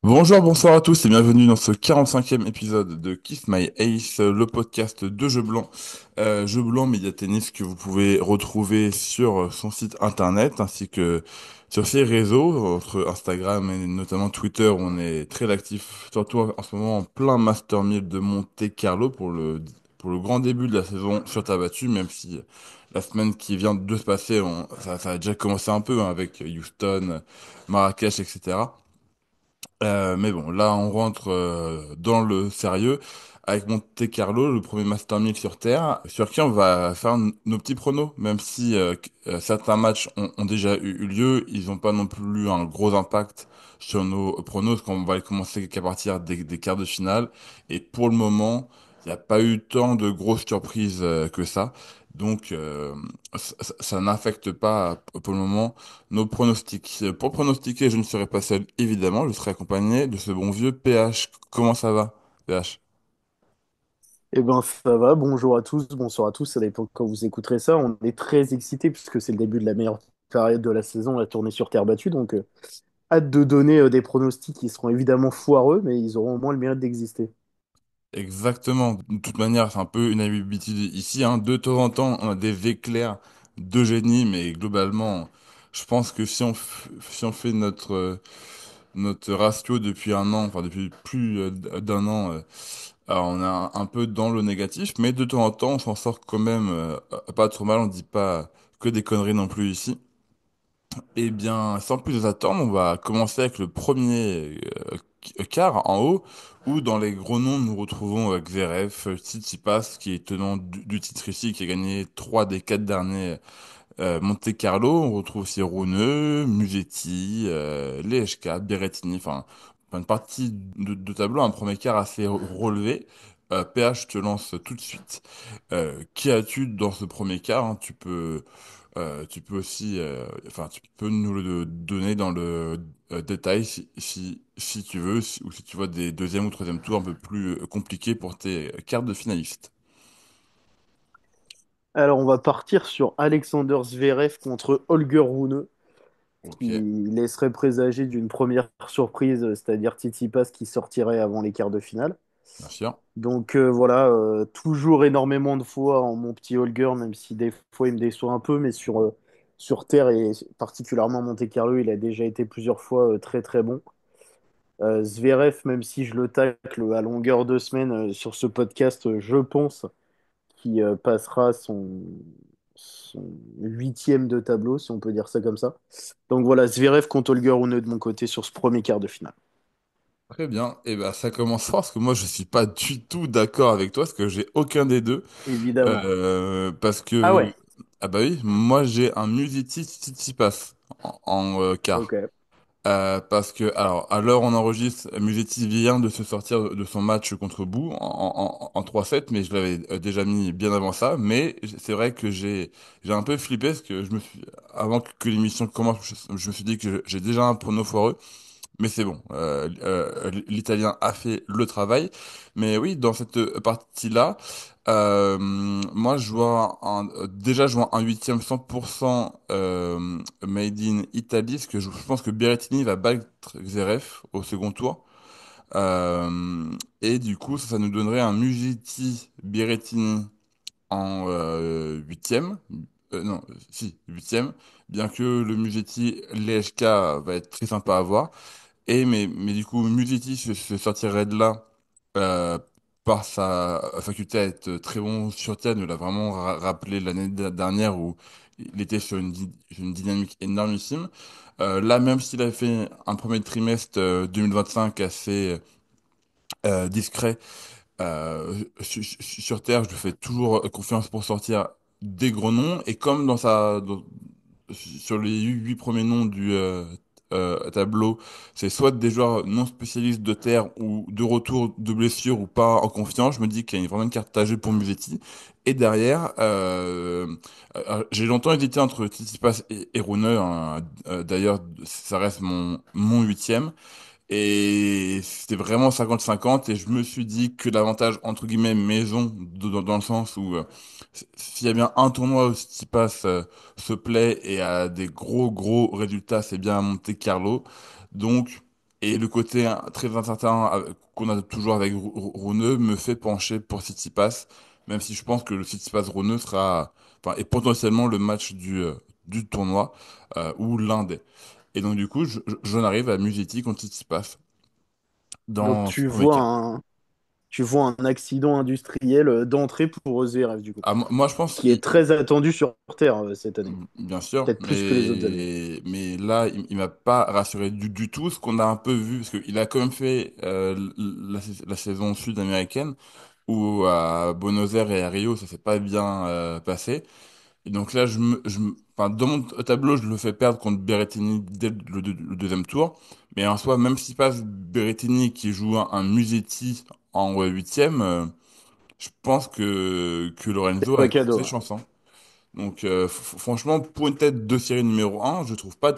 Bonjour, bonsoir à tous et bienvenue dans ce 45e épisode de Kiss My Ace, le podcast de Jeux Blancs. Jeux Blancs Média Tennis que vous pouvez retrouver sur son site internet ainsi que sur ses réseaux, entre Instagram et notamment Twitter où on est très actif, surtout en ce moment en plein Master 1000 de Monte Carlo pour le grand début de la saison sur terre battue, même si la semaine qui vient de se passer, ça a déjà commencé un peu hein, avec Houston, Marrakech, etc. Mais bon, là, on rentre dans le sérieux avec Monte Carlo, le premier Master 1000 sur Terre, sur qui on va faire nos petits pronos, même si certains matchs ont déjà eu lieu, ils n'ont pas non plus un gros impact sur nos pronos, parce qu'on va les commencer qu'à partir des quarts de finale. Et pour le moment, il n'y a pas eu tant de grosses surprises que ça. Donc, ça n'affecte pas pour le moment nos pronostics. Pour pronostiquer, je ne serai pas seul, évidemment. Je serai accompagné de ce bon vieux PH. Comment ça va, PH? Eh ben ça va, bonjour à tous, bonsoir à tous, ça dépend quand vous écouterez ça. On est très excités puisque c'est le début de la meilleure période de la saison, la tournée sur terre battue. Donc hâte de donner des pronostics qui seront évidemment foireux, mais ils auront au moins le mérite d'exister. Exactement. De toute manière, c'est un peu une habitude ici, hein. De temps en temps, on a des éclairs de génie, mais globalement, je pense que si on fait notre ratio depuis un an, enfin depuis plus d'un an, alors on est un peu dans le négatif, mais de temps en temps, on s'en sort quand même pas trop mal. On dit pas que des conneries non plus ici. Eh bien, sans plus attendre, on va commencer avec le premier quart en haut, où dans les gros noms, nous retrouvons Zverev, Tsitsipas, qui est tenant du titre ici, qui a gagné 3 des 4 derniers Monte Carlo. On retrouve aussi Rune, Musetti, Lehečka, Berrettini, enfin, une partie de tableau, un premier quart assez relevé. PH, je te lance tout de suite. Qui as-tu dans ce premier quart, hein? Tu peux aussi, enfin, tu peux nous le donner dans le détail si tu veux, ou si tu vois des deuxième ou troisième tours un peu plus compliqués pour tes quarts de finalistes. Alors on va partir sur Alexander Zverev contre Holger Rune, Ok, qui laisserait présager d'une première surprise, c'est-à-dire Tsitsipas qui sortirait avant les quarts de finale. bien sûr. Donc voilà, toujours énormément de foi en mon petit Holger, même si des fois il me déçoit un peu, mais sur terre et particulièrement à Monte-Carlo, il a déjà été plusieurs fois très très bon. Zverev, même si je le tacle à longueur de semaine sur ce podcast, je pense qu'il passera son huitième de tableau, si on peut dire ça comme ça. Donc voilà, Zverev contre Holger Rune de mon côté sur ce premier quart de finale. Très bien. Et ben ça commence fort parce que moi je suis pas du tout d'accord avec toi parce que j'ai aucun des deux. Évidemment. Parce Ah que ouais, ah bah oui, moi j'ai un Musiti Tsitsipas en quart. ok. Parce que, alors, à l'heure où on enregistre, Musetti vient de se sortir de son match contre Bou en 3-7, mais je l'avais déjà mis bien avant ça. Mais c'est vrai que j'ai un peu flippé parce que avant que l'émission commence, je me suis dit que j'ai déjà un prono foireux. Mais c'est bon, l'Italien a fait le travail. Mais oui, dans cette partie-là, moi déjà je vois un huitième 100% made in Italy, parce que je pense que Berrettini va battre Zverev au second tour. Et du coup, ça nous donnerait un Musetti Berrettini en huitième. Non, si, huitième. Bien que le Musetti LHK va être très sympa à voir. Mais du coup, Musiti se sortirait de là euh, par sa faculté à être très bon sur terre, nous l'a vraiment rappelé l'année dernière où il était sur une dynamique énormissime. Là, même s'il a fait un premier trimestre 2025 assez discret, sur Terre, je lui fais toujours confiance pour sortir des gros noms. Et comme sur les 8 premiers noms du tableau, c'est soit des joueurs non spécialistes de terre ou de retour de blessure ou pas en confiance. Je me dis qu'il y a vraiment une carte à jouer pour Musetti. Et derrière, j'ai longtemps hésité entre Tsitsipas et Rune, hein. D'ailleurs, ça reste mon huitième. Et c'était vraiment 50-50 et je me suis dit que l'avantage entre guillemets maison dans le sens où s'il y a bien un tournoi où Tsitsipas se plaît et a des gros résultats, c'est bien à Monte Carlo. Donc Et le côté très incertain qu'on a toujours avec Runeux me fait pencher pour Tsitsipas, même si je pense que le Tsitsipas Runeux sera, enfin, est potentiellement le match du tournoi ou l'un des. Et donc du coup, j'en arrive à Musetti contre Tsitsipas Donc dans ce premier cas. tu vois un accident industriel d'entrée pour Zverev, du coup, Ah, moi, je pense qui est très attendu sur Terre cette année. bien sûr, Peut-être plus que les autres années. mais là, il m'a pas rassuré du tout. Ce qu'on a un peu vu, parce qu'il a quand même fait la saison sud-américaine, où à Buenos Aires et à Rio, ça s'est pas bien passé. Et donc là, enfin, dans mon tableau, je le fais perdre contre Berrettini dès le deuxième tour. Mais en soi, même s'il passe Berrettini qui joue un Musetti en huitième, je pense que C'est Lorenzo a pas toutes ses cadeau. chances, hein. Donc franchement, pour une tête de série numéro un, je trouve pas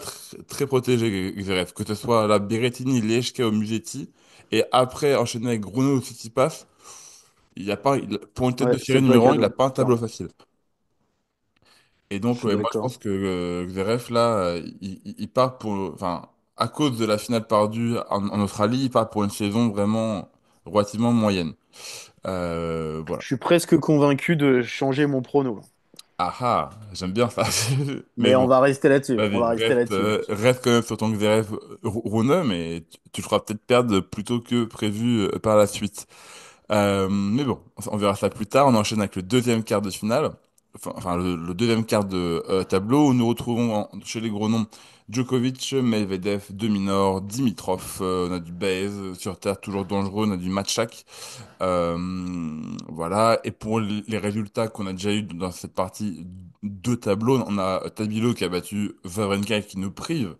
très protégé Zverev. Que ce soit la Berrettini, Lehecka ou Musetti, et après enchaîner avec Bruno ou Tsitsipas, il y a pas, pour une tête de Ouais, série c'est pas numéro un, il a cadeau, pas un tableau clairement. facile. Et Je donc, suis ouais, moi, je d'accord. pense que Zverev, là, il part pour, enfin, à cause de la finale perdue en Australie, il part pour une saison vraiment relativement moyenne. Voilà. Je suis presque convaincu de changer mon prono, là. Ah ah, j'aime bien ça. Mais Mais on bon, va rester là-dessus. On vas-y, va rester là-dessus, bien sûr. reste quand même sur ton Zverev Rune, mais tu le feras peut-être perdre plus tôt que prévu par la suite. Mais bon, on verra ça plus tard. On enchaîne avec le deuxième quart de finale. Enfin, le deuxième quart de tableau où nous retrouvons chez les gros noms Djokovic, Medvedev, Deminor, Dimitrov. On a du Baez sur terre toujours dangereux. On a du Matchak. Voilà. Et pour les résultats qu'on a déjà eu dans cette partie de tableau, on a Tabilo qui a battu Wawrinka et qui nous prive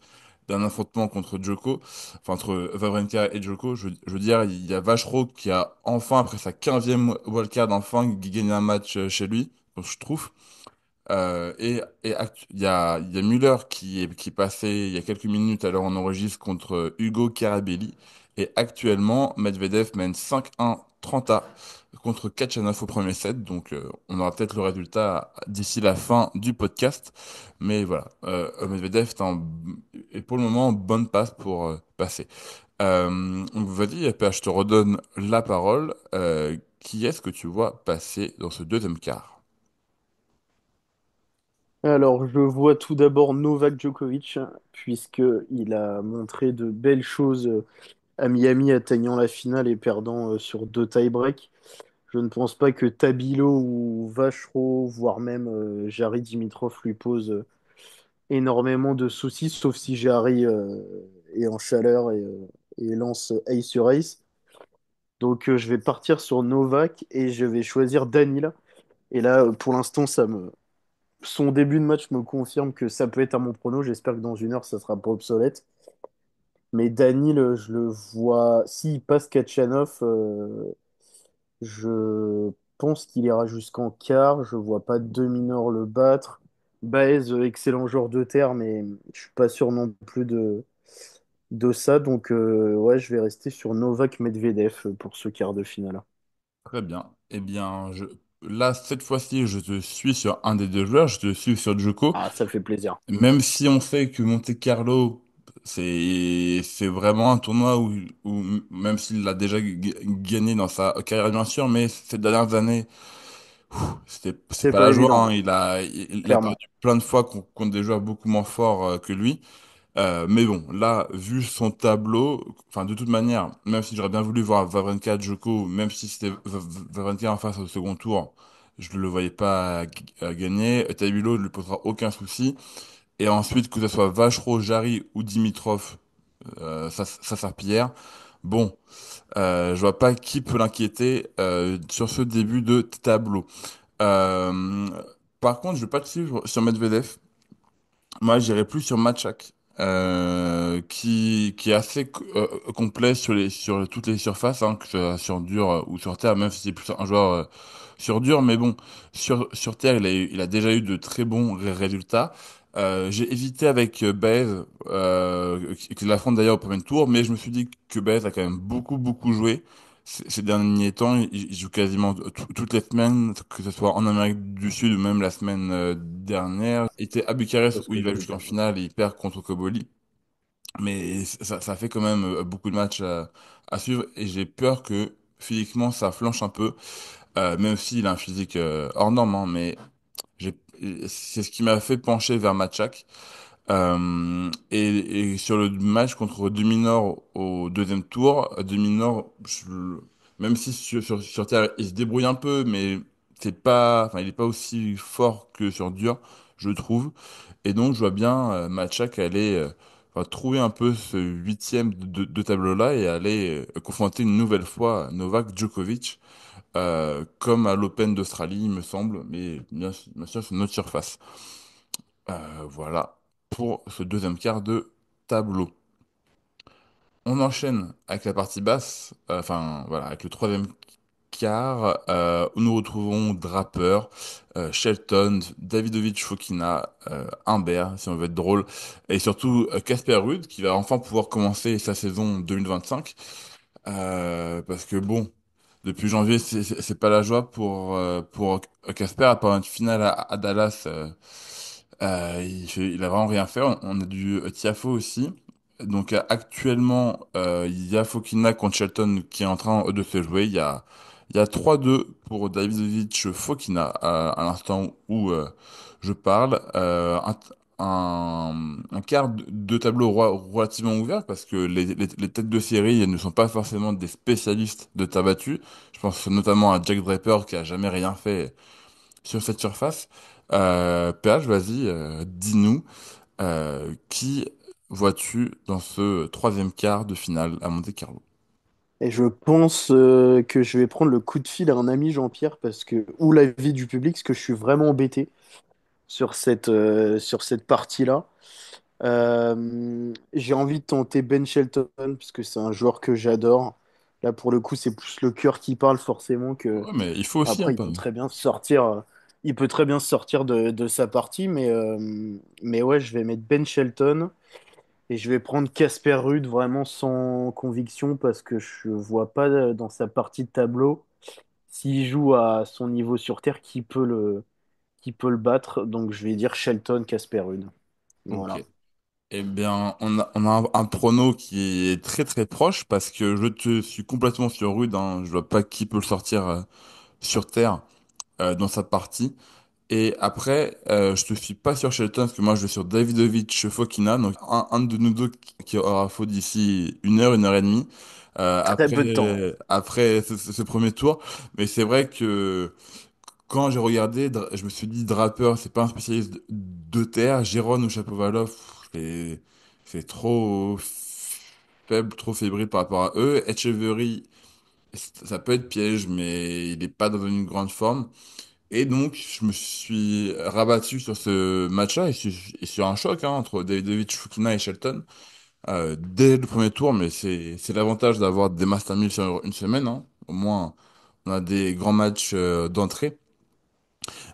d'un affrontement contre Djoko, enfin entre Wawrinka et Djoko, je veux dire, il y a Vachereau qui a enfin, après sa 15e wildcard, enfin gagné un match chez lui, je trouve. Il y a Müller qui est passé il y a quelques minutes, alors on enregistre contre Hugo Carabelli. Et actuellement, Medvedev mène 5-1 30-A contre Kachanov au premier set. Donc on aura peut-être le résultat d'ici la fin du podcast. Mais voilà, Medvedev est pour le moment en bonne passe pour passer. Donc vas-y, je te redonne la parole. Qui est-ce que tu vois passer dans ce deuxième quart? Alors, je vois tout d'abord Novak Djokovic, puisqu'il a montré de belles choses à Miami, atteignant la finale et perdant sur deux tie-breaks. Je ne pense pas que Tabilo ou Vachereau, voire même Jarry Dimitrov lui pose énormément de soucis, sauf si Jarry est en chaleur et lance ace sur ace. Donc je vais partir sur Novak et je vais choisir Danil. Et là, pour l'instant, son début de match me confirme que ça peut être à mon prono. J'espère que dans une heure, ça sera pas obsolète. Mais Danil, je le vois. S'il passe Kachanov, je pense qu'il ira jusqu'en quart. Je vois pas De Minaur le battre. Baez, excellent joueur de terre, mais je suis pas sûr non plus de ça. Donc, ouais, je vais rester sur Novak Medvedev pour ce quart de finale. Très bien. Eh bien, là, cette fois-ci, je te suis sur un des deux joueurs, je te suis sur Djoko. Ah, ça fait plaisir. Même si on sait que Monte-Carlo, c'est vraiment un tournoi où même s'il l'a déjà gagné dans sa carrière, bien sûr, mais ces dernières années, c'est C'est pas la pas joie, évident, hein. ouais, Il a clairement. perdu plein de fois contre des joueurs beaucoup moins forts que lui. Mais bon, là, vu son tableau, enfin, de toute manière, même si j'aurais bien voulu voir Wawrinka, Djoko, même si c'était Wawrinka en face au second tour, je ne le voyais pas gagner. Tabilo ne lui posera aucun souci. Et ensuite, que ce soit Vachereau, Jarry ou Dimitrov, ça serpillière. Bon, je vois pas qui peut l'inquiéter sur ce début de tableau. Euh, Par contre, je vais pas te suivre sur Medvedev. Moi, j'irais plus sur Matchak, qui est assez complet sur toutes les surfaces, hein, que ce soit sur dur ou sur terre, même si c'est plus un joueur sur dur. Mais bon, sur terre, il a déjà eu de très bons résultats. J'ai hésité avec Baez, qui l'affronte d'ailleurs au premier tour, mais je me suis dit que Baez a quand même beaucoup joué. Ces derniers temps, il joue quasiment toutes les semaines, que ce soit en Amérique du Sud ou même la semaine dernière. Il était à Je Bucarest vois ce où que il va tu veux jusqu'en dire. finale et il perd contre Koboli. Mais ça fait quand même beaucoup de matchs à suivre et j'ai peur que physiquement ça flanche un peu, même s'il a un physique hors norme, hein, mais j'ai, c'est ce qui m'a fait pencher vers Matchak. Et sur le match contre Dominor au deuxième tour, Dominor, même si sur terre il se débrouille un peu, mais c'est pas, enfin il est pas aussi fort que sur dur, je trouve. Et donc je vois bien Matchak aller enfin, trouver un peu ce huitième de tableau-là et aller confronter une nouvelle fois Novak Djokovic, comme à l'Open d'Australie, il me semble, mais bien sûr sur notre surface. Voilà pour ce deuxième quart de tableau. On enchaîne avec la partie basse, enfin voilà, avec le troisième quart, où nous retrouvons Draper, Shelton, Davidovich Fokina, Humbert, si on veut être drôle, et surtout Casper Ruud, qui va enfin pouvoir commencer sa saison 2025. Parce que bon, depuis janvier, c'est pas la joie pour Casper, à part une finale à Dallas. Il a vraiment rien fait. On a du Tiafo aussi. Donc actuellement, il y a Fokina contre Shelton qui est en train de se jouer. Il y a 3-2 pour Davidovich Fokina à l'instant où je parle. Un quart de tableau relativement ouvert parce que les têtes de série elles ne sont pas forcément des spécialistes de tas battu. Je pense notamment à Jack Draper qui a jamais rien fait sur cette surface. PH, vas-y, dis-nous, qui vois-tu dans ce troisième quart de finale à Monte-Carlo? Et je pense que je vais prendre le coup de fil à un ami Jean-Pierre parce que ou l'avis du public parce que je suis vraiment embêté sur cette partie-là. J'ai envie de tenter Ben Shelton parce que c'est un joueur que j'adore. Là pour le coup c'est plus le cœur qui parle forcément que Ouais, mais il faut aussi un après il peu. peut très bien se sortir. Il peut très bien se sortir de sa partie, mais ouais, je vais mettre Ben Shelton. Et je vais prendre Casper Ruud vraiment sans conviction parce que je vois pas dans sa partie de tableau s'il joue à son niveau sur Terre qui peut le battre. Donc je vais dire Shelton Casper Ruud. Ok. Voilà. Eh bien, on a un prono qui est très très proche parce que je te suis complètement sur Rude, hein. Je vois pas qui peut le sortir sur Terre dans sa partie. Et après, je te suis pas sur Shelton parce que moi je vais sur Davidovich Fokina, donc un de nous deux qui aura faux d'ici une heure et demie, Très peu de temps. après ce premier tour. Mais c'est vrai que quand j'ai regardé, je me suis dit Draper, c'est pas un spécialiste de terre, Giron ou Chapovalov, c'est trop faible, trop fébrile par rapport à eux. Etcheverry, ça peut être piège, mais il est pas dans une grande forme. Et donc, je me suis rabattu sur ce match-là et sur un choc hein, entre Davidovich Fukina et Shelton dès le premier tour. Mais c'est l'avantage d'avoir des Master 1000 sur une semaine. Hein. Au moins, on a des grands matchs d'entrée.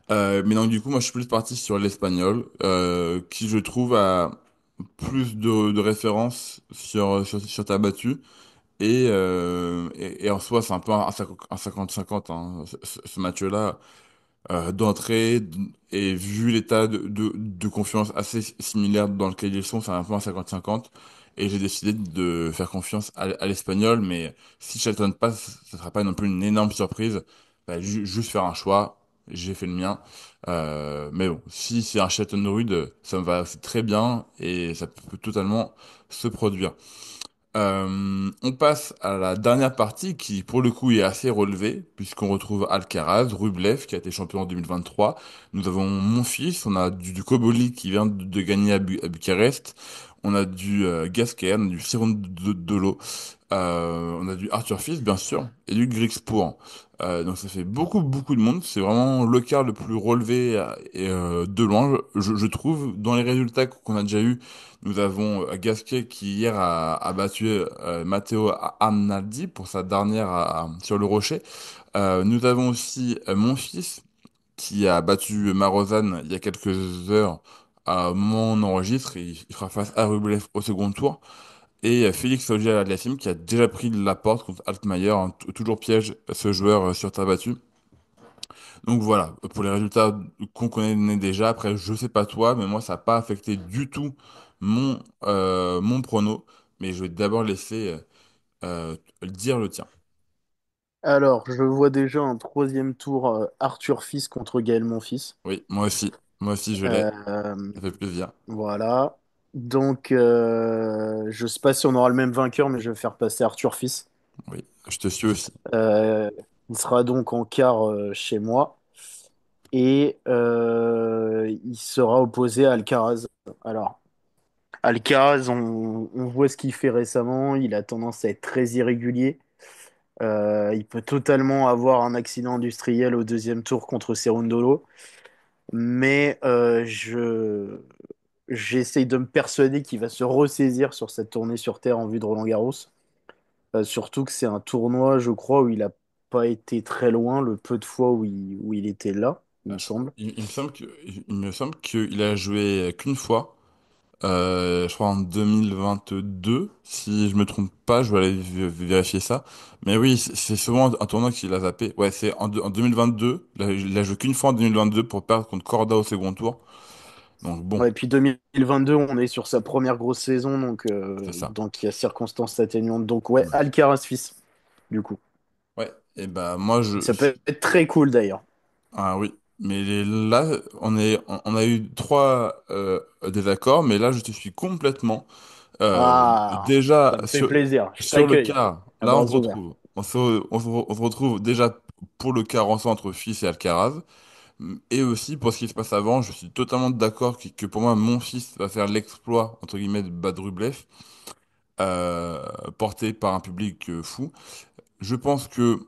Mais donc, du coup, moi, je suis plus parti sur l'Espagnol, qui, je trouve, a plus de références sur ta battue. Et en soi, c'est un peu un 50-50, hein, ce match-là d'entrée et vu l'état de confiance assez similaire dans lequel ils sont, c'est un peu un 50-50 et j'ai décidé de faire confiance à l'Espagnol mais si Shelton passe, ce sera pas non plus une énorme surprise. Bah, juste faire un choix, j'ai fait le mien. Mais bon, si c'est un Shelton Rude, ça me va aussi très bien et ça peut totalement se produire. On passe à la dernière partie qui, pour le coup, est assez relevée, puisqu'on retrouve Alcaraz, Rublev, qui a été champion en 2023. Nous avons Monfils, on a du Koboli qui vient de gagner à Bucarest. On a du Gasquet, on a du Cerundolo. On a du Arthur Fils, bien sûr, et du Griekspoor. Donc ça fait beaucoup de monde. C'est vraiment le quart le plus relevé de loin, je trouve. Dans les résultats qu'on a déjà eu, nous avons Gasquet qui hier a battu Matteo Arnaldi pour sa dernière sur le Rocher. Nous avons aussi Monfils qui a battu Marozan il y a quelques heures au moment où on enregistre. Il fera face à Rublev au second tour. Et Félix Auger-Aliassime qui a déjà pris la porte contre Altmaier, hein, toujours piège ce joueur sur terre battue. Donc voilà, pour les résultats qu'on connaît déjà, après je sais pas toi, mais moi ça n'a pas affecté du tout mon prono, mais je vais d'abord laisser dire le tien. Alors, je vois déjà un troisième tour Arthur Fils contre Gaël Monfils. Oui, moi aussi je l'ai, Euh, ça fait plaisir. voilà. Donc, je sais pas si on aura le même vainqueur, mais je vais faire passer Arthur Fils. Oui, je te suis aussi. Euh, il sera donc en quart chez moi. Et il sera opposé à Alcaraz. Alors, Alcaraz, on voit ce qu'il fait récemment. Il a tendance à être très irrégulier. Il peut totalement avoir un accident industriel au deuxième tour contre Cerundolo. Mais j'essaye de me persuader qu'il va se ressaisir sur cette tournée sur Terre en vue de Roland-Garros. Surtout que c'est un tournoi, je crois, où il n'a pas été très loin, le peu de fois où il était là, il Ah, me semble. il me semble qu'il a joué qu'une fois, je crois en 2022, si je me trompe pas, je vais aller vérifier ça. Mais oui, c'est souvent un tournoi qu'il a zappé. Ouais, c'est en 2022, il a joué qu'une fois en 2022 pour perdre contre Corda au second tour. Donc bon, Ouais, et puis 2022, on est sur sa première grosse saison, c'est ça. donc il y a circonstances atténuantes. Donc ouais, Ouais. Alcaraz fils, du coup. Ouais, et ben moi Ça peut être très cool d'ailleurs. ah oui, mais là on a eu trois désaccords, mais là je te suis complètement. Ah, Déjà ça me fait plaisir. Je sur le t'accueille quart, à là on bras se ouverts. retrouve. On se retrouve déjà pour le quart ensemble entre Fils et Alcaraz. Et aussi pour ce qui se passe avant, je suis totalement d'accord que pour moi mon fils va faire l'exploit entre guillemets de Bad Rublev, euh, porté par un public fou. Je pense que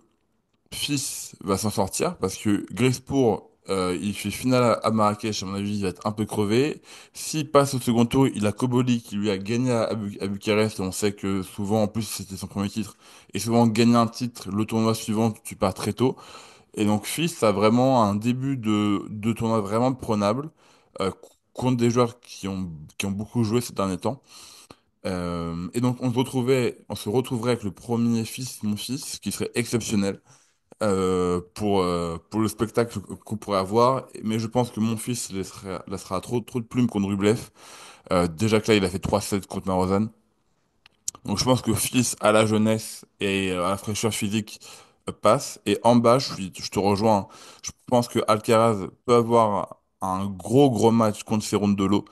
Fils va s'en sortir parce que Grosbourg, il fait finale à Marrakech, à mon avis, il va être un peu crevé. S'il passe au second tour, il a Koboli qui lui a gagné à Bucarest. Et on sait que souvent, en plus, c'était son premier titre. Et souvent, gagner un titre, le tournoi suivant, tu pars très tôt. Et donc, Fils a vraiment un début de tournoi vraiment prenable, contre des joueurs qui ont beaucoup joué ces derniers temps. Et donc, on se retrouverait avec le premier Fils, mon fils, qui serait exceptionnel pour le spectacle qu'on pourrait avoir. Mais je pense que mon fils laissera trop de plumes contre Rublev. Déjà que là, il a fait 3-7 contre Marozan. Donc je pense que fils à la jeunesse et à la fraîcheur physique passe. Et en bas, je te rejoins, hein. Je pense que Alcaraz peut avoir un gros match contre Cerundolo.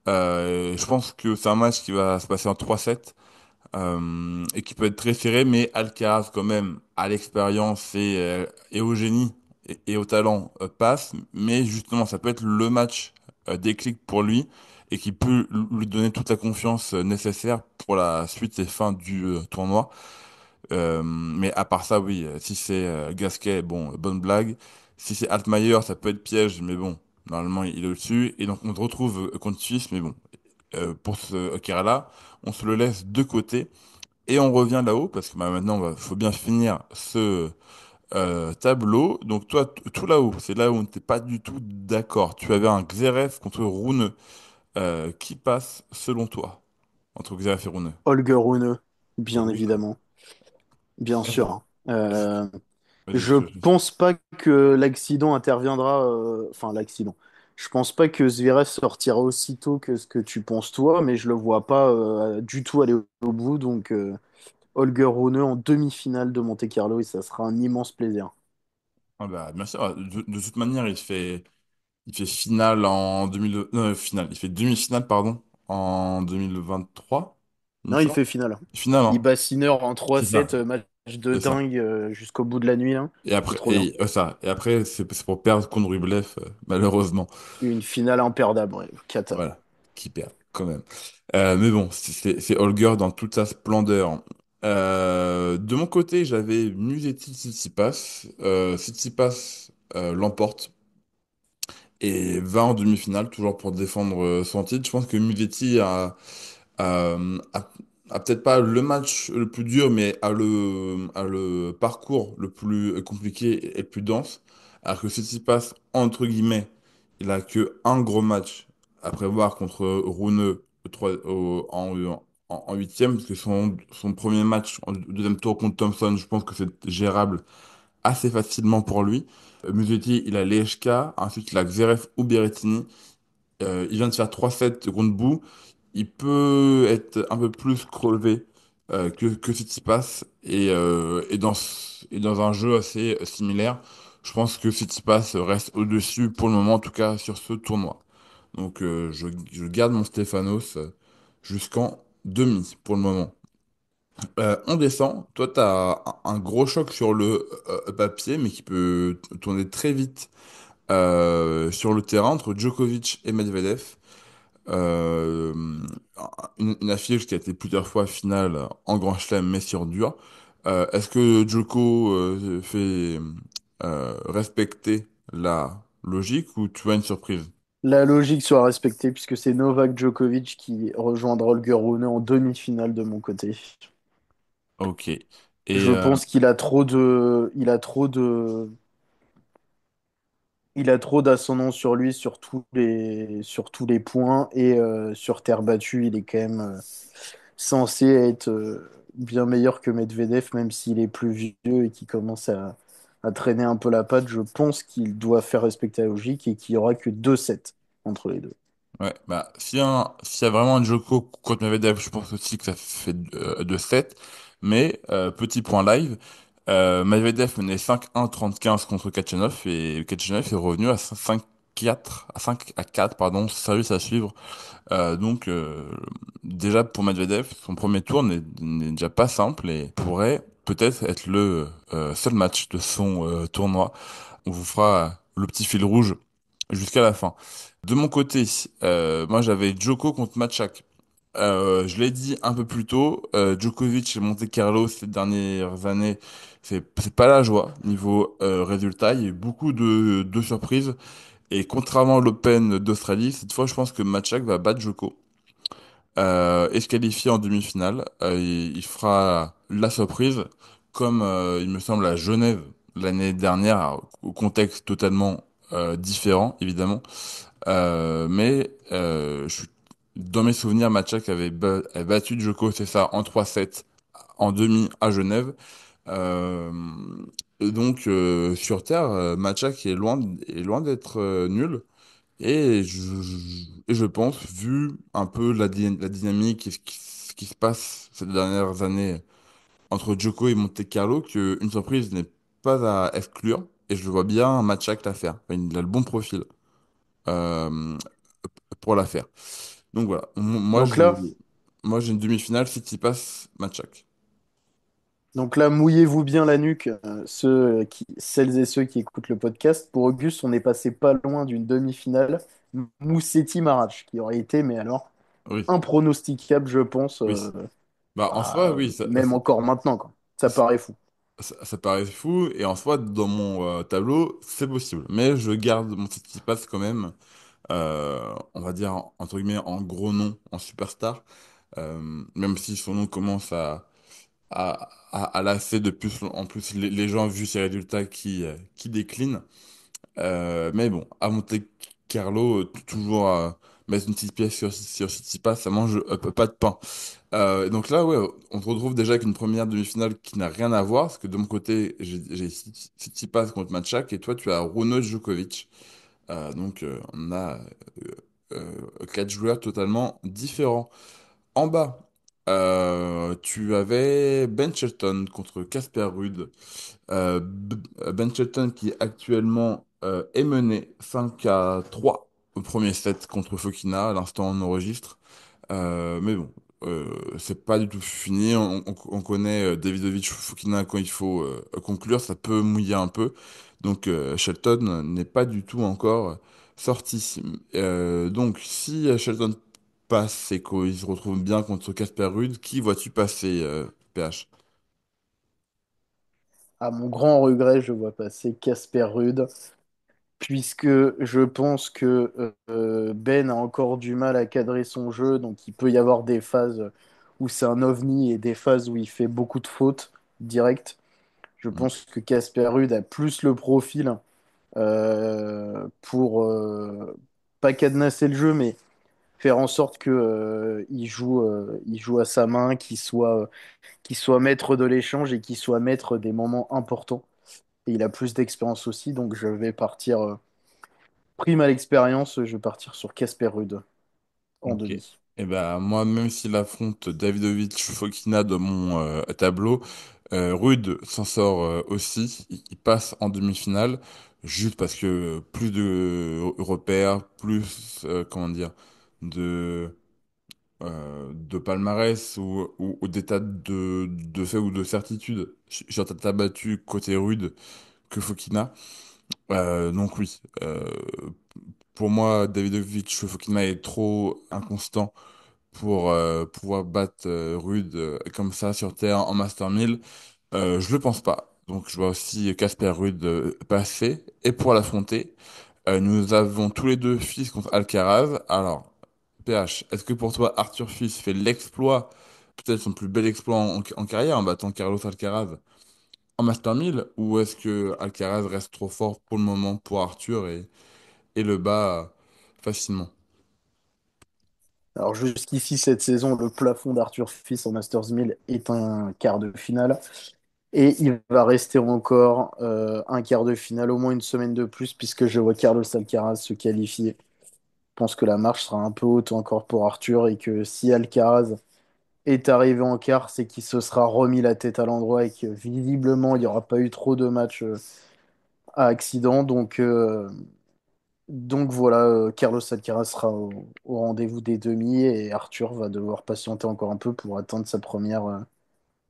Je pense que c'est un match qui va se passer en 3-7 et qui peut être très serré, mais Alcaraz quand même, à l'expérience et au génie et au talent passe, mais justement ça peut être le match déclic pour lui et qui peut lui donner toute la confiance nécessaire pour la suite et fin du tournoi. Mais à part ça, oui, si c'est Gasquet, bon, bonne blague. Si c'est Altmaier, ça peut être piège, mais bon, normalement il est au-dessus. Et donc on se retrouve contre Suisse, mais bon, pour ce cas-là, on se le laisse de côté. Et on revient là-haut, parce que bah, maintenant, faut bien finir ce tableau. Donc toi, tout là-haut, c'est là où on n'était pas du tout d'accord. Tu avais un Xeref contre Rune. Qui passe selon toi entre Xeref et Rune? Holger Rune, bien Rune. évidemment, bien sûr, hein. Vas-y, Je je suis. pense pas que l'accident interviendra. Enfin, l'accident. Je pense pas que Zverev sortira aussitôt que ce que tu penses toi, mais je le vois pas du tout aller au bout. Donc, Holger Rune en demi-finale de Monte-Carlo et ça sera un immense plaisir. Ah bah, bien sûr, de toute manière, il fait finale en 2000, non, finale, il fait demi-finale, pardon, en 2023, il me Non, il semble. fait finale. Finale, Il hein. bat Sinner en C'est 3-7, ça, match de c'est ça. dingue jusqu'au bout de la nuit, hein. Et C'est après, trop bien. et après, c'est pour perdre contre Rublev, malheureusement. Une finale imperdable, ouais. Cata. Voilà, qui perd quand même. Mais bon, c'est Holger dans toute sa splendeur. De mon côté, j'avais Musetti Tsitsipas. Tsitsipas l'emporte et va en demi-finale, toujours pour défendre son titre. Je pense que Musetti a, a peut-être pas le match le plus dur, mais a le parcours le plus compliqué et le plus dense. Alors que Tsitsipas, entre guillemets, il a que un gros match à prévoir contre Rune en huitième, parce que son premier match en deuxième tour contre Thompson, je pense que c'est gérable assez facilement pour lui. Musetti, il a Lejka, ensuite il a Zverev ou Berrettini. Il vient de faire 3-7 contre Bou. il peut être un peu plus relevé que Tsitsipas et dans un jeu assez similaire, je pense que Tsitsipas reste au-dessus pour le moment, en tout cas sur ce tournoi. Donc je garde mon Stefanos jusqu'en demi pour le moment. On descend. Toi, tu as un gros choc sur le papier, mais qui peut tourner très vite sur le terrain entre Djokovic et Medvedev. Euh, une affiche qui a été plusieurs fois finale en Grand Chelem, mais sur dur. Est-ce que Djoko fait respecter la logique ou tu as une surprise? La logique soit respectée puisque c'est Novak Djokovic qui rejoindra Holger Rune en demi-finale de mon côté. Ok. Et Je pense il a trop d'ascendant sur lui sur tous les points et sur terre battue, il est quand même censé être bien meilleur que Medvedev, même s'il est plus vieux et qu'il commence à traîner un peu la patte. Je pense qu'il doit faire respecter la logique et qu'il y aura que 2 sets entre les deux. ouais, bah s'il y a vraiment un Djoko contre Medvedev, je pense aussi que ça fait 2-7. Mais petit point live, Medvedev menait 5-1 30-15 contre Kachanov et Kachanov est revenu à 5-4 à 5-4 pardon, service à suivre. Donc déjà pour Medvedev, son premier tour n'est déjà pas simple et pourrait peut-être être le seul match de son tournoi. On vous fera le petit fil rouge jusqu'à la fin. De mon côté, moi j'avais Djoko contre Matchak. Je l'ai dit un peu plus tôt, Djokovic et Monte Carlo ces dernières années, c'est pas la joie niveau résultat. Il y a eu beaucoup de surprises et contrairement à l'Open d'Australie, cette fois je pense que Matchak va battre Djoko et se qualifier en demi-finale. Il fera la surprise comme il me semble à Genève l'année dernière, au contexte totalement différent évidemment. Mais dans mes souvenirs, Matchak avait battu Djoko, c'est ça, en 3-7 en demi à Genève. Euh, et donc sur Terre, Matchak est loin d'être nul. Et je pense, vu un peu la dynamique et ce qui se passe ces dernières années entre Djoko et Monte Carlo, qu'une surprise n'est pas à exclure. Et je vois bien Matchak la faire. Enfin, il a le bon profil euh, pour la faire. Donc voilà, Donc là, moi j'ai une demi-finale si tu passes Matchak. donc là, mouillez-vous bien la nuque, celles et ceux qui écoutent le podcast. Pour Auguste, on est passé pas loin d'une demi-finale. Moussetti-Marac, qui aurait été, mais alors, Oui, impronosticable, je pense, oui. Bah en soi, oui, même encore maintenant, quoi. Ça ça, paraît fou. ça paraît fou, et en soi, dans mon tableau, c'est possible. Mais je garde mon Tsitsipas quand même, on va dire, entre guillemets, en gros nom, en superstar, même si son nom commence à lasser de plus en plus les gens, vu ses résultats qui déclinent. Mais bon, à Monte Carlo, toujours mettre une petite pièce sur Tsitsipas, ça mange pas de pain. Donc là, ouais, on se retrouve déjà avec une première demi-finale qui n'a rien à voir, parce que de mon côté, j'ai Tsitsipas contre Matchak, et toi, tu as Runo Djokovic. Donc, on a quatre joueurs totalement différents. En bas, tu avais Ben Shelton contre Casper Ruud. Ben Shelton qui actuellement est mené 5-3 au premier set contre Fokina. À l'instant, on enregistre. Mais bon, c'est pas du tout fini. On connaît Davidovich Fokina quand il faut conclure, ça peut mouiller un peu. Donc Shelton n'est pas du tout encore sorti. Donc si Shelton passe et qu'il se retrouve bien contre Casper Ruud, qui vois-tu passer PH? À mon grand regret, je vois passer Casper Ruud, puisque je pense que Ben a encore du mal à cadrer son jeu, donc il peut y avoir des phases où c'est un ovni et des phases où il fait beaucoup de fautes directes. Je Mm. pense que Casper Ruud a plus le profil pour pas cadenasser le jeu, mais faire en sorte que il joue à sa main, qu'il soit maître de l'échange et qu'il soit maître des moments importants. Et il a plus d'expérience aussi, donc je vais partir prime à l'expérience, je vais partir sur Casper Ruud en Ok. demi. Et ben moi, même s'il affronte Davidovich Fokina de mon tableau, Rude s'en sort aussi. Il passe en demi-finale, juste parce que plus de repères, plus comment dire, de de palmarès ou d'état de fait ou de certitude sur ta battu côté Rude que Fokina. Donc oui, pour moi, Davidovich Fokina est trop inconstant pour pouvoir battre Rude comme ça sur Terre en Master 1000. Je le pense pas. Donc je vois aussi Casper Ruud passer. Et pour l'affronter, nous avons tous les deux Fils contre Alcaraz. Alors, PH, est-ce que pour toi, Arthur Fils fait l'exploit, peut-être son plus bel exploit en carrière en battant Carlos Alcaraz en Master 1000, ou est-ce que Alcaraz reste trop fort pour le moment pour Arthur et le bat facilement? Alors jusqu'ici, cette saison, le plafond d'Arthur Fils en Masters 1000 est un quart de finale. Et il va rester encore un quart de finale, au moins une semaine de plus, puisque je vois Carlos Alcaraz se qualifier. Je pense que la marche sera un peu haute encore pour Arthur et que si Alcaraz est arrivé en quart, c'est qu'il se sera remis la tête à l'endroit et que visiblement, il n'y aura pas eu trop de matchs à accident. Donc voilà, Carlos Alcaraz sera au rendez-vous des demi et Arthur va devoir patienter encore un peu pour atteindre sa première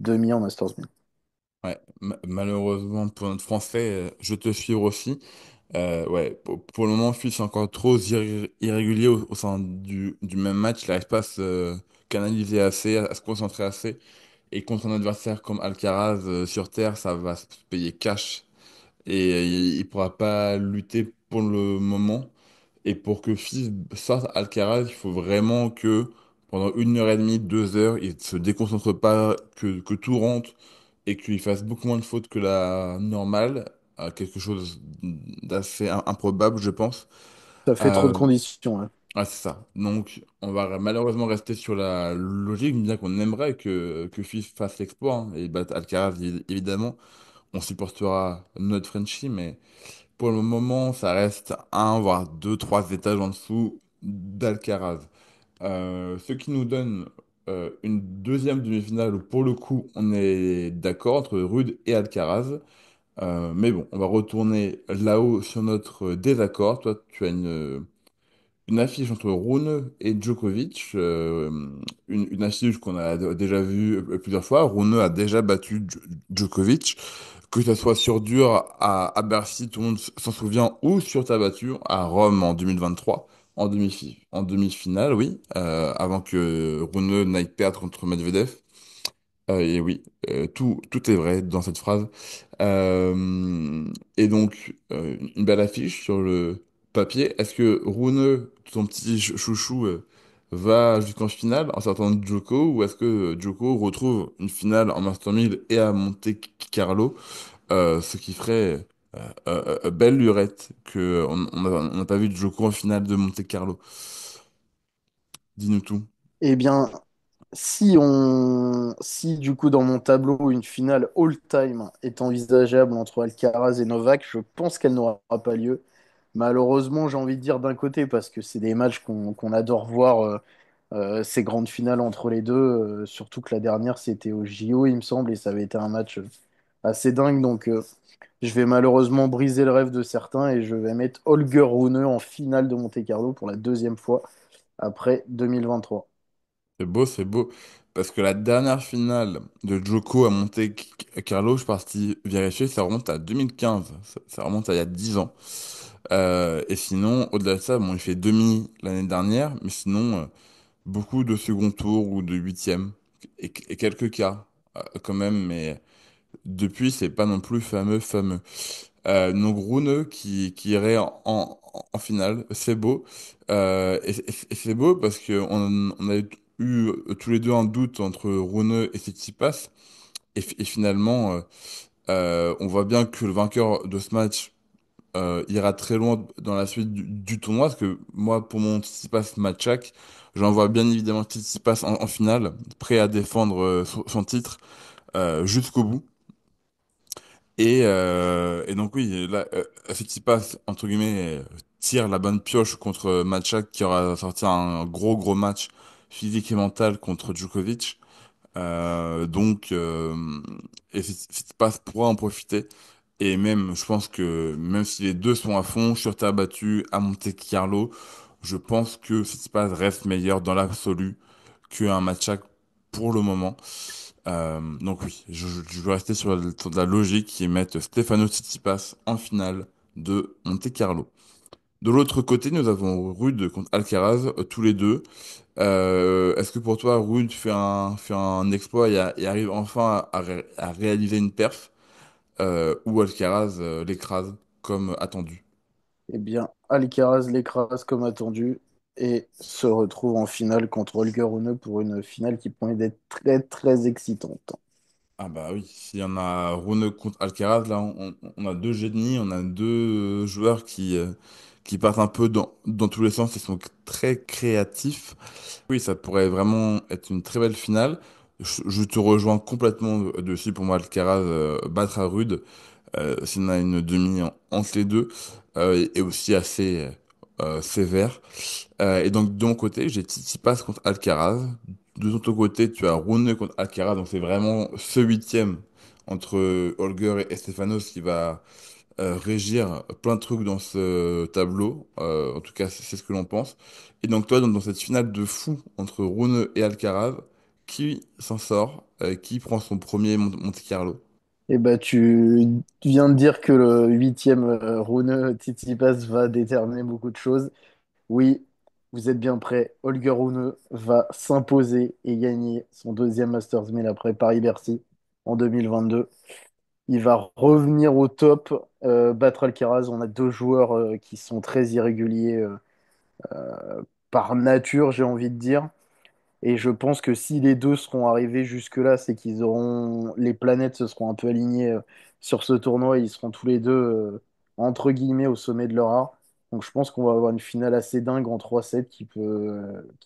demi en Masters 1000. Ouais, malheureusement pour notre français, je te suis aussi. Ouais, pour le moment, Fils est encore trop irrégulier au sein du même match. Il n'arrive pas à se canaliser assez, à se concentrer assez. Et contre un adversaire comme Alcaraz sur Terre, ça va se payer cash. Et il pourra pas lutter pour le moment. Et pour que Fils sorte Alcaraz, il faut vraiment que pendant 1 heure et demie, 2 heures, il se déconcentre pas, que tout rentre et qu'il fasse beaucoup moins de fautes que la normale. Quelque chose d'assez improbable, je pense. Ça fait trop de Euh, conditions, hein. c'est ça. Donc, on va malheureusement rester sur la logique, bien qu'on aimerait que Fils fasse l'exploit hein, et batte Alcaraz, évidemment. On supportera notre Frenchie, mais pour le moment, ça reste un, voire deux, trois étages en dessous d'Alcaraz. Ce qui nous donne une deuxième demi-finale où, pour le coup, on est d'accord entre Rude et Alcaraz. Mais bon, on va retourner là-haut sur notre désaccord. Toi, tu as une affiche entre Rune et Djokovic, une affiche qu'on a déjà vue plusieurs fois. Rune a déjà battu Djokovic, que ce soit sur dur à Bercy, tout le monde s'en souvient, ou sur terre battue à Rome en 2023, en demi-finale, oui, avant que Rune n'aille perdre contre Medvedev. Et oui, tout est vrai dans cette phrase. Euh, et donc, une belle affiche sur le papier. Est-ce que Rune, ton petit chouchou, va jusqu'en finale en sortant de Djoko, ou est-ce que Djoko retrouve une finale en Master 1000 et à Monte Carlo, ce qui ferait belle lurette que on n'a pas vu Djoko en finale de Monte Carlo. Dis-nous tout. Eh bien, si du coup dans mon tableau une finale all-time est envisageable entre Alcaraz et Novak, je pense qu'elle n'aura pas lieu. Malheureusement, j'ai envie de dire d'un côté parce que c'est des matchs qu'on adore voir ces grandes finales entre les deux. Surtout que la dernière c'était au JO, il me semble, et ça avait été un match assez dingue. Donc je vais malheureusement briser le rêve de certains et je vais mettre Holger Rune en finale de Monte-Carlo pour la deuxième fois après 2023. C'est beau, c'est beau. Parce que la dernière finale de Djoko à Monte Carlo, je suis parti vérifier, ça remonte à 2015. Ça remonte à il y a 10 ans. Et sinon, au-delà de ça, bon, il fait demi l'année dernière, mais sinon, beaucoup de second tour ou de huitième. Et quelques cas, quand même, mais depuis, c'est pas non plus fameux, fameux. Donc Rune qui irait en finale, c'est beau. Et c'est beau parce que on a eu tous les deux un doute entre Rune et Tsitsipas. Et finalement, on voit bien que le vainqueur de ce match ira très loin dans la suite du tournoi. Parce que moi, pour mon Tsitsipas Matchak, j'en vois bien évidemment Tsitsipas en finale, prêt à défendre son titre jusqu'au bout. Et donc oui, là, Tsitsipas, entre guillemets, tire la bonne pioche contre Matchak qui aura sorti un gros gros match physique et mentale contre Djokovic. Donc, et Tsitsipas pourra en profiter. Et même, je pense que même si les deux sont à fond sur terre battue à Monte-Carlo, je pense que Tsitsipas reste meilleur dans l'absolu qu'un Matchak pour le moment. Donc oui, je veux rester sur de la logique et mettre Stefano Tsitsipas en finale de Monte-Carlo. De l'autre côté, nous avons Rude contre Alcaraz, tous les deux. Est-ce que pour toi, Rude fait un exploit et arrive enfin à réaliser une perf, ou Alcaraz l'écrase comme attendu? Eh bien, Alcaraz l'écrase comme attendu et se retrouve en finale contre Holger Rune pour une finale qui promet d'être très très excitante. Ah bah oui, s'il y en a Rune contre Alcaraz, là on a deux génies, on a deux joueurs qui partent un peu dans tous les sens et sont très créatifs. Oui, ça pourrait vraiment être une très belle finale. Je te rejoins complètement dessus. Pour moi, Alcaraz battra Rude, s'il y en a une demi entre les deux, est aussi assez sévère. Et donc de mon côté, j'ai Tsitsipas contre Alcaraz. De ton côté, tu as Rune contre Alcaraz. Donc c'est vraiment ce huitième entre Holger et Stefanos qui va régir plein de trucs dans ce tableau. En tout cas, c'est ce que l'on pense. Et donc toi, dans cette finale de fou entre Rune et Alcaraz, qui s'en sort? Qui prend son premier Monte Carlo? Eh ben, tu viens de dire que le huitième Rune Tsitsipas va déterminer beaucoup de choses. Oui, vous êtes bien prêts. Holger Rune va s'imposer et gagner son deuxième Masters 1000 après Paris-Bercy en 2022. Il va revenir au top, battre Alcaraz. On a deux joueurs qui sont très irréguliers par nature, j'ai envie de dire. Et je pense que si les deux seront arrivés jusque-là, c'est qu'ils auront les planètes se seront un peu alignées sur ce tournoi. Et ils seront tous les deux entre guillemets au sommet de leur art. Donc je pense qu'on va avoir une finale assez dingue en 3-7 qui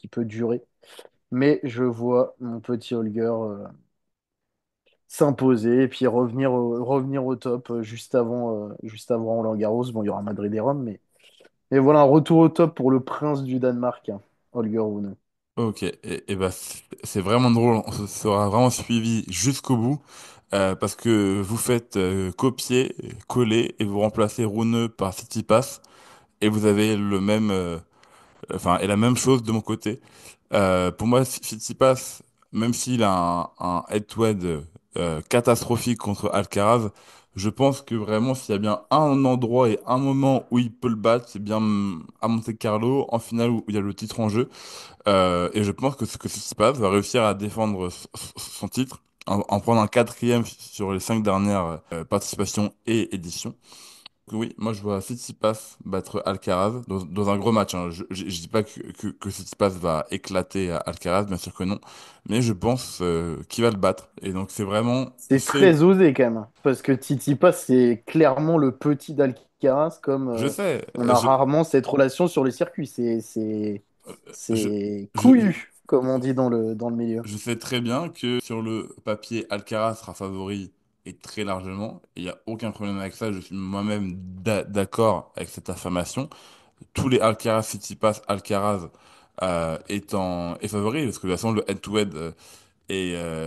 peut durer. Mais je vois mon petit Holger s'imposer et puis revenir au top juste avant Roland-Garros. Bon, il y aura Madrid et Rome, mais voilà un retour au top pour le prince du Danemark, hein, Holger Rune. Ok, et bah c'est vraiment drôle, on se sera vraiment suivi jusqu'au bout, parce que vous faites copier, coller et vous remplacez Rune par Tsitsipas et vous avez enfin, et la même chose de mon côté. Pour moi, Tsitsipas, même s'il a un head-to-head catastrophique contre Alcaraz, je pense que vraiment, s'il y a bien un endroit et un moment où il peut le battre, c'est bien à Monte-Carlo, en finale où il y a le titre en jeu. Et je pense que Tsitsipas va réussir à défendre son titre en prenant un quatrième sur les 5 dernières participations et éditions. Oui, moi je vois Tsitsipas battre Alcaraz dans un gros match, hein. Je dis pas que Tsitsipas va éclater Alcaraz, bien sûr que non, mais je pense qu'il va le battre. Et donc c'est vraiment C'est ce. très osé quand même, hein, parce que Tsitsipas, c'est clairement le petit d'Alcaraz, comme Je sais, on a rarement cette relation sur le circuit. je, C'est je, couillu, comme on dit dans le milieu. je sais très bien que sur le papier, Alcaraz sera favori et très largement. Il n'y a aucun problème avec ça. Je suis moi-même d'accord avec cette affirmation. Tous les Alcaraz, Tsitsipas, Alcaraz est favori parce que de toute façon le head-to-head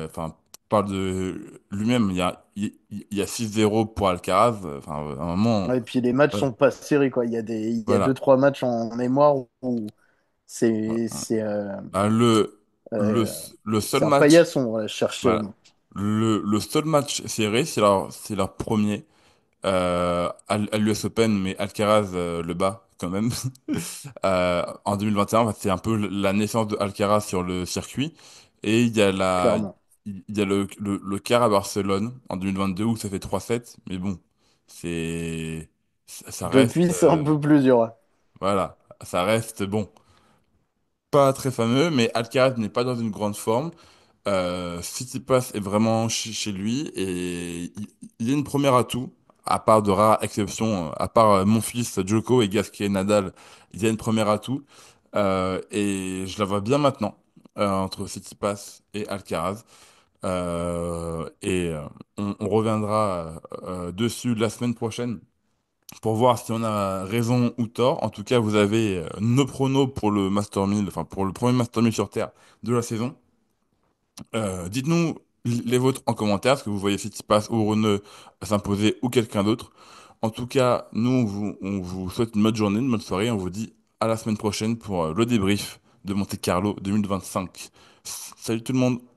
enfin parle de lui-même. Il y a 6-0 pour Alcaraz. Enfin à un moment, Ouais, et puis les matchs euh, sont pas serrés, quoi. Il y a deux, voilà. trois matchs en mémoire où c'est Bah, euh, le seul c'est un match, paillasson, voilà, je cherchais le voilà. mot. Le seul match serré, c'est leur premier. À l'US Open, mais Alcaraz le bat quand même. En 2021, c'est un peu la naissance de Alcaraz sur le circuit. Et Clairement. il y a le quart à Barcelone en 2022 où ça fait 3-7. Mais bon, ça reste, Depuis, c'est un peu plus dur, ouais. voilà, ça reste bon. Pas très fameux, mais Alcaraz n'est pas dans une grande forme. Tsitsipas est vraiment chez lui et il y a une première atout, à part de rares exceptions, à part mon fils Djoko et Gasquet Nadal, il y a une première atout et je la vois bien maintenant entre Tsitsipas et Alcaraz. Et on reviendra dessus la semaine prochaine pour voir si on a raison ou tort. En tout cas, vous avez nos pronos pour le Master 1000, enfin pour le premier Master 1000 sur Terre de la saison. Dites-nous les vôtres en commentaire, ce que vous voyez Tsitsipas ou Rune s'imposer ou quelqu'un d'autre. En tout cas, nous, on vous souhaite une bonne journée, une bonne soirée. On vous dit à la semaine prochaine pour le débrief de Monte Carlo 2025. Salut tout le monde!